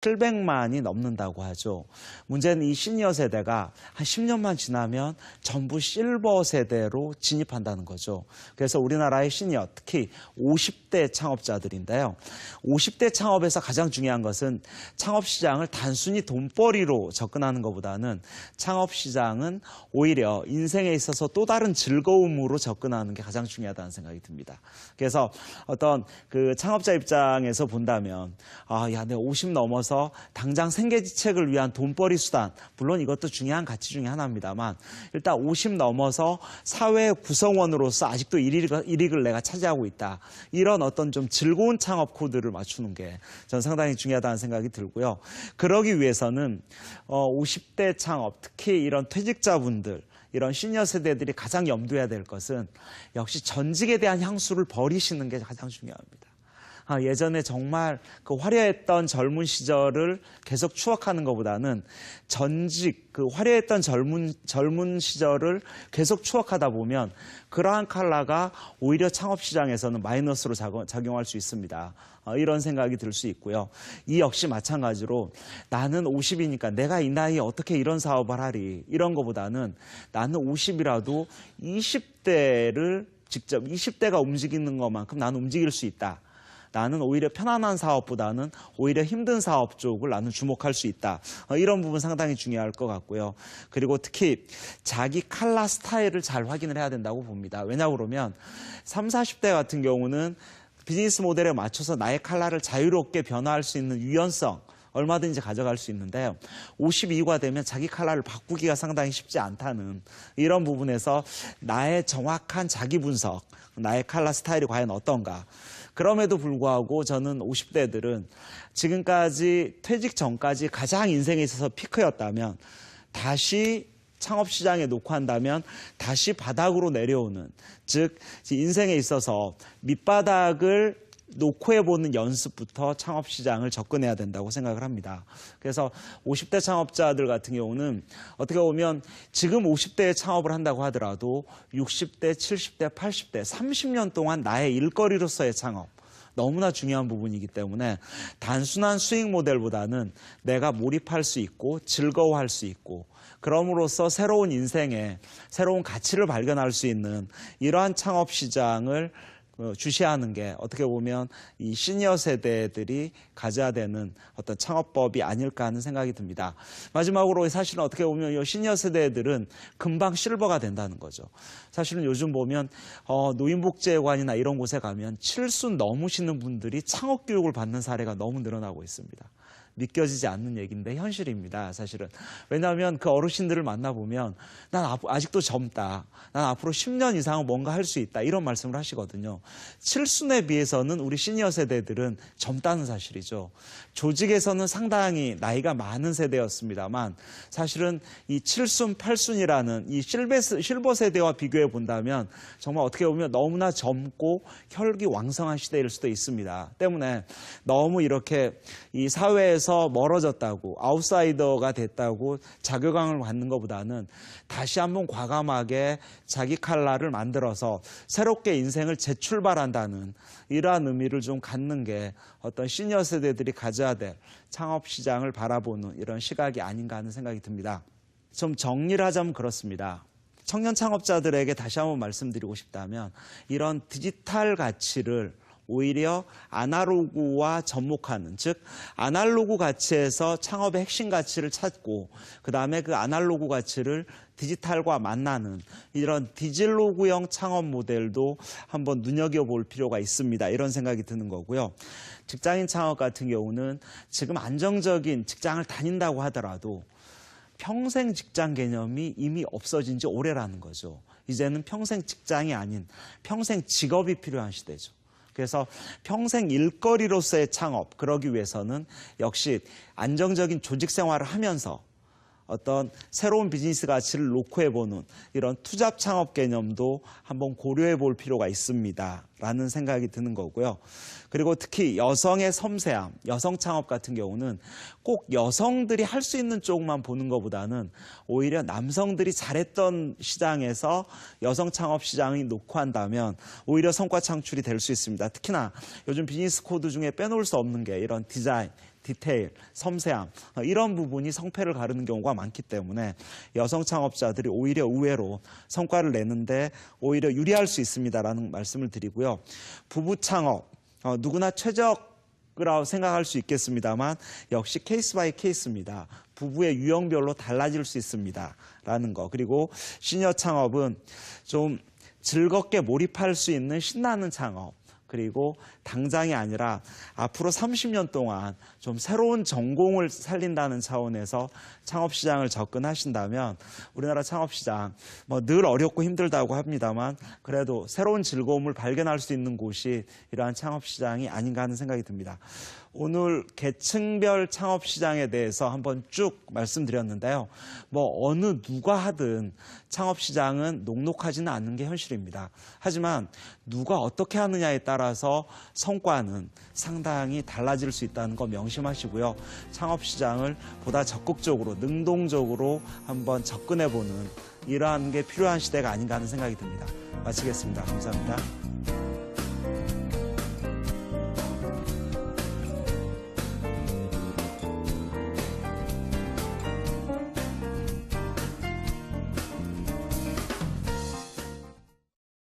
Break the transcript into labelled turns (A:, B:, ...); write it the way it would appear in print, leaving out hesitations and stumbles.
A: 700만이 넘는다고 하죠. 문제는 이 시니어 세대가 한 10년만 지나면 전부 실버 세대로 진입한다는 거죠. 그래서 우리나라의 시니어, 특히 50대 창업자들인데요. 50대 창업에서 가장 중요한 것은 창업시장을 단순히 돈벌이로 접근하는 것보다는 창업시장은 오히려 인생에 있어서 또 다른 즐거움으로 접근하는 게 가장 중요하다는 생각이 듭니다. 그래서 어떤 그 창업자 입장에서 본다면 내가 50 넘어서 당장 생계지책을 위한 돈벌이 수단, 물론 이것도 중요한 가치 중에 하나입니다만 일단 50 넘어서 사회 구성원으로서 아직도 일익을 내가 차지하고 있다. 이런 어떤 좀 즐거운 창업 코드를 맞추는 게 저는 상당히 중요하다는 생각이 들고요. 그러기 위해서는 50대 창업, 특히 이런 퇴직자분들, 이런 시니어 세대들이 가장 염두해야 될 것은 역시 전직에 대한 향수를 버리시는 게 가장 중요합니다. 예전에 정말 그 화려했던 젊은 시절을 계속 추억하는 것보다는 전직, 그 화려했던 젊은 시절을 계속 추억하다 보면 그러한 컬러가 오히려 창업시장에서는 마이너스로 작용할 수 있습니다. 이런 생각이 들 수 있고요. 이 역시 마찬가지로 나는 50이니까 내가 이 나이에 어떻게 이런 사업을 하리, 이런 것보다는 나는 50이라도 20대를 직접 20대가 움직이는 것만큼 나는 움직일 수 있다. 나는 오히려 편안한 사업보다는 오히려 힘든 사업 쪽을 나는 주목할 수 있다. 이런 부분 상당히 중요할 것 같고요. 그리고 특히 자기 컬러 스타일을 잘 확인을 해야 된다고 봅니다. 왜냐 그러면 30, 40대 같은 경우는 비즈니스 모델에 맞춰서 나의 컬러를 자유롭게 변화할 수 있는 유연성, 얼마든지 가져갈 수 있는데요. 50 이후가 되면 자기 컬러를 바꾸기가 상당히 쉽지 않다는 이런 부분에서 나의 정확한 자기 분석, 나의 컬러 스타일이 과연 어떤가. 그럼에도 불구하고 저는 50대들은 지금까지 퇴직 전까지 가장 인생에 있어서 피크였다면 다시 창업시장에 놓고 한다면 다시 바닥으로 내려오는, 즉 인생에 있어서 밑바닥을 놓고 해보는 연습부터 창업시장을 접근해야 된다고 생각을 합니다. 그래서 50대 창업자들 같은 경우는 어떻게 보면 지금 50대에 창업을 한다고 하더라도 60대, 70대, 80대, 30년 동안 나의 일거리로서의 창업, 너무나 중요한 부분이기 때문에 단순한 수익 모델보다는 내가 몰입할 수 있고 즐거워할 수 있고 그럼으로써 새로운 인생에 새로운 가치를 발견할 수 있는 이러한 창업 시장을 주시하는 게 어떻게 보면 이 시니어 세대들이 가져야 되는 어떤 창업법이 아닐까 하는 생각이 듭니다. 마지막으로 사실은 어떻게 보면 이 시니어 세대들은 금방 실버가 된다는 거죠. 사실은 요즘 보면 노인복지회관이나 이런 곳에 가면 70 넘으시는 분들이 창업 교육을 받는 사례가 너무 늘어나고 있습니다. 믿겨지지 않는 얘기인데 현실입니다. 사실은. 왜냐하면 그 어르신들을 만나보면 난 아직도 젊다. 난 앞으로 10년 이상은 뭔가 할 수 있다. 이런 말씀을 하시거든요. 70에 비해서는 우리 시니어 세대들은 젊다는 사실이죠. 조직에서는 상당히 나이가 많은 세대였습니다만 사실은 이 70, 80이라는 이 실버 세대와 비교해 본다면 정말 어떻게 보면 너무나 젊고 혈기 왕성한 시대일 수도 있습니다. 때문에 너무 이렇게 이 사회에서 멀어졌다고 아웃사이더가 됐다고 자괴감을 받는 것보다는 다시 한번 과감하게 자기 컬러를 만들어서 새롭게 인생을 재출발한다는 이러한 의미를 좀 갖는 게 어떤 시니어 세대들이 가져야 될 창업시장을 바라보는 이런 시각이 아닌가 하는 생각이 듭니다. 좀 정리를 하자면 그렇습니다. 청년 창업자들에게 다시 한번 말씀드리고 싶다면 이런 디지털 가치를 오히려 아날로그와 접목하는, 즉 아날로그 가치에서 창업의 핵심 가치를 찾고 그다음에 그 아날로그 가치를 디지털과 만나는 이런 디질로그형 창업 모델도 한번 눈여겨볼 필요가 있습니다. 이런 생각이 드는 거고요. 직장인 창업 같은 경우는 지금 안정적인 직장을 다닌다고 하더라도 평생 직장 개념이 이미 없어진 지 오래라는 거죠. 이제는 평생 직장이 아닌 평생 직업이 필요한 시대죠. 그래서 평생 일거리로서의 창업, 그러기 위해서는 역시 안정적인 조직 생활을 하면서 어떤 새로운 비즈니스 가치를 놓고 해보는 이런 투잡 창업 개념도 한번 고려해 볼 필요가 있습니다. 라는 생각이 드는 거고요. 그리고 특히 여성의 섬세함, 여성 창업 같은 경우는 꼭 여성들이 할 수 있는 쪽만 보는 것보다는 오히려 남성들이 잘했던 시장에서 여성 창업 시장이 놓고 한다면 오히려 성과 창출이 될 수 있습니다. 특히나 요즘 비즈니스 코드 중에 빼놓을 수 없는 게 이런 디자인, 디테일, 섬세함 이런 부분이 성패를 가르는 경우가 많기 때문에 여성 창업자들이 오히려 의외로 성과를 내는데 오히려 유리할 수 있습니다라는 말씀을 드리고요. 부부 창업 누구나 최적이라고 생각할 수 있겠습니다만 역시 케이스 바이 케이스입니다. 부부의 유형별로 달라질 수 있습니다라는 거. 그리고 시니어 창업은 좀 즐겁게 몰입할 수 있는 신나는 창업. 그리고 당장이 아니라 앞으로 30년 동안 좀 새로운 전공을 살린다는 차원에서 창업시장을 접근하신다면 우리나라 창업시장 늘 어렵고 힘들다고 합니다만 그래도 새로운 즐거움을 발견할 수 있는 곳이 이러한 창업시장이 아닌가 하는 생각이 듭니다. 오늘 계층별 창업시장에 대해서 한번 쭉 말씀드렸는데요. 어느 누가 하든 창업시장은 녹록하지는 않는 게 현실입니다. 하지만 누가 어떻게 하느냐에 따라서 성과는 상당히 달라질 수 있다는 거 명심하시고요. 창업시장을 보다 적극적으로 능동적으로 한번 접근해보는 이러한 게 필요한 시대가 아닌가 하는 생각이 듭니다. 마치겠습니다. 감사합니다.